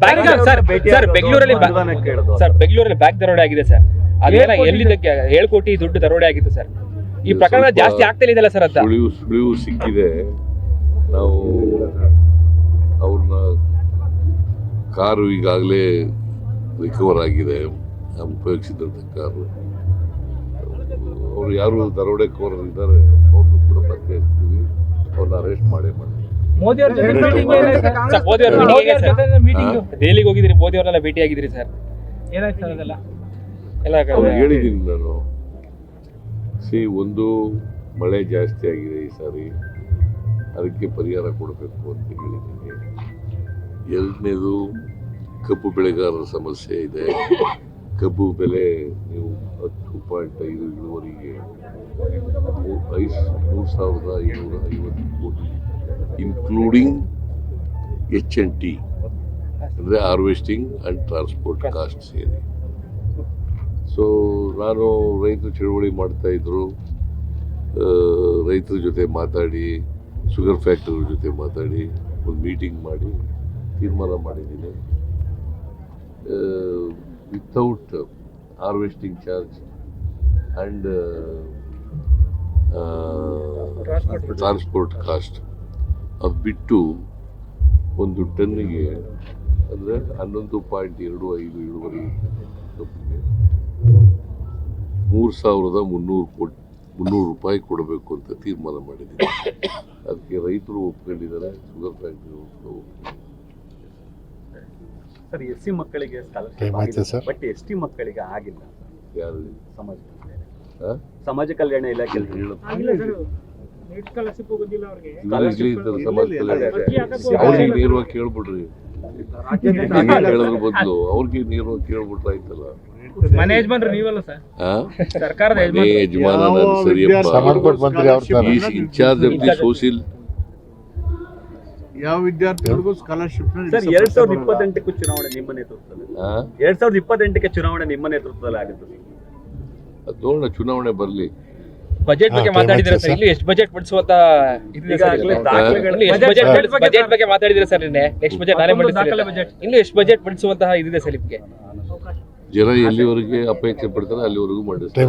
ಬೆಂಗಳೂರಲ್ಲಿ ಬ್ಯಾಗ್ ದರೋಡೆ ಆಗಿದೆ ಸರ್. ಅದೆಲ್ಲ ಎಲ್ಲಿದ್ದಕ್ಕೆ 7 ಕೋಟಿ ದುಡ್ಡು ದರೋಡೆ ಆಗಿತ್ತು ಸರ್. ಈ ಪ್ರಕರಣ ಜಾಸ್ತಿ ಆಗ್ತಾ ಇದೆಯಲ್ಲ ಸರ್. ಅಂತ ಸುಳಿವು ಸಿಕ್ಕಿದೆ. ನಾವು ಅವ್ರನ್ನ ಕಾರು ಈಗಾಗಲೇ ರಿಕವರ್ ಆಗಿದೆ, ಉಪಯೋಗಿಸಿದಂಥ ಕಾರು. ಅವರು ಯಾರು ದರೋಡೆಕೋರರು ಇದ್ದಾರೆ ಅವ್ರನ್ನು ಕೂಡ ಪತ್ತೆ ಹಚ್ತೀವಿ, ಅವ್ರನ್ನ ಅರೆಸ್ಟ್ ಮಾಡೇ ಮಾಡ್ತೀವಿ. ದೆಹಲಿಗೆ ಹೋಗಿದ್ರಿ, ಮೋದಿ ಅವ್ರನ್ನೆಲ್ಲ ಭೇಟಿ ಆಗಿದ್ರಿ ಸರ್. ಏನಾಯ್ತು ಸರ್ ಅದೆಲ್ಲ? ಅವ್ರು ಹೇಳಿದ್ದೀನಿ ನಾನು. ಒಂದು ಮಳೆ ಜಾಸ್ತಿ ಆಗಿದೆ ಈ ಸಾರಿ, ಅದಕ್ಕೆ ಪರಿಹಾರ ಕೊಡಬೇಕು ಅಂತ ಹೇಳಿದ್ದೀನಿ. ಎರಡನೇದು ಕಬ್ಬು ಬೆಳೆಗಾರರ ಸಮಸ್ಯೆ ಇದೆ. ಕಬ್ಬು ಬೆಲೆ ನೀವು 10.5 ಇಳುವರಿಗೆ 3,550 ಕೋಟಿ ಇನ್ಕ್ಲೂಡಿಂಗ್ H&T ಅಂದರೆ ಹಾರ್ವೆಸ್ಟಿಂಗ್ ಆ್ಯಂಡ್ ಟ್ರಾನ್ಸ್ಪೋರ್ಟ್ ಕಾಸ್ಟ್ ಸೇರಿ. ಸೊ ನಾನು ರೈತರು ಚಳುವಳಿ ಮಾಡ್ತಾಯಿದ್ರು, ರೈತರ ಜೊತೆ ಮಾತಾಡಿ, ಶುಗರ್ ಫ್ಯಾಕ್ಟರಿ ಜೊತೆ ಮಾತಾಡಿ ಒಂದು ಮೀಟಿಂಗ್ ಮಾಡಿ ತೀರ್ಮಾನ ಮಾಡಿದ್ದೀನಿ. Without harvesting charge and transport cost ಅದು ಬಿಟ್ಟು ಒಂದು ಟನ್ನಿಗೆ ಅಂದರೆ 11.25 ಇಳುವರಿ ಕಬ್ಬಿಗೆ 3,300 ರೂಪಾಯಿ ಕೊಡಬೇಕು ಅಂತ ತೀರ್ಮಾನ ಮಾಡಿದ್ದೀನಿ. ಅದಕ್ಕೆ ರೈತರು ಒಪ್ಕೊಂಡಿದ್ದಾರೆ, ಶುಗರ್ ಫ್ಯಾಕ್ಟರಿ ಒಪ್ಕೊಂಡಿದ್ದಾರೆ. ಸರ್, ಎಸ್ಸಿ ಮಕ್ಕಳಿಗೆ ಸ್ಕಾಲರ್ಶಿಪ್ ಬಟ್ ಎಸ್ಟಿ ಮಕ್ಕಳಿಗೆ ಆಗಿಲ್ಲ. ಯಾರು? ಸಮಾಜ ಕಲ್ಯಾಣ ಇಲಾಖೆ ಅವ್ರಿಗೆ ನೇರವಾಗಿ ಕೇಳ್ಬಿಡ್ರಿ, ಕೇಳೋದ್ರ ಬದಲು ಅವ್ರಿಗೆ ನೇರವಾಗಿ ಕೇಳ್ಬಿಟ್ರೆ ಆಯ್ತಲ್ಲ. ಮನೆ ಯಜಮಾನ್ರು ನೀವಲ್ಲ ಸರ್, ಸರ್ಕಾರದ ಯಜಮಾನ ನಾನು ಸರಿಯಪ್ಪ. ಇನ್ಚಾರ್ಜ್ ಆಫ್ ದಿ ಸೋಷಿಯಲ್ ಯಾವ ವಿದ್ಯಾರ್ಥಿಗಳಿಗೂ ಸ್ಕಾಲರ್ಶಿಪ್ ಸರ್ 2028ಕ್ಕೂ ಚುನಾವಣೆ ನಿಮ್ಮ ನೇತೃತ್ವದಲ್ಲಿ 2028ಕ್ಕೆ ಚುನಾವಣೆ ನಿಮ್ಮ ನೇತೃತ್ವದಲ್ಲಿ ಆಗುತ್ತೆ. ಅದು ನೋಡೋಣ, ಚುನಾವಣೆ ಬರಲಿ. ಬಜೆಟ್ ಬಗ್ಗೆ ಮಾತಾಡಿದ್ರೆ ಸರ್, ಇಲ್ಲಿ ಎಷ್ಟು ಬಜೆಟ್ ಮಂಡಿಸುವಂತ ಬಜೆಟ್ ಬಗ್ಗೆ ಮಾತಾಡಿದ್ರೆ ಸರ್, ನೆಕ್ಸ್ಟ್ ಬಜೆಟ್ ನಾನೇ ಮಂಡಿಸ್ತೀನಿ. ಇನ್ನು ಎಷ್ಟು ಬಜೆಟ್ ಮಂಡಿಸುವಂತಹ ಇದಿದೆ ಸರ್ ನಿಮಗೆ? ಜನ ಎಲ್ಲಿವರೆಗೆ ಅಪೇಕ್ಷೆ ಪಡ್ತಾರೆ ಅಲ್ಲಿವರೆಗೂ ಮಾಡಿಸ್ತಾರೆ.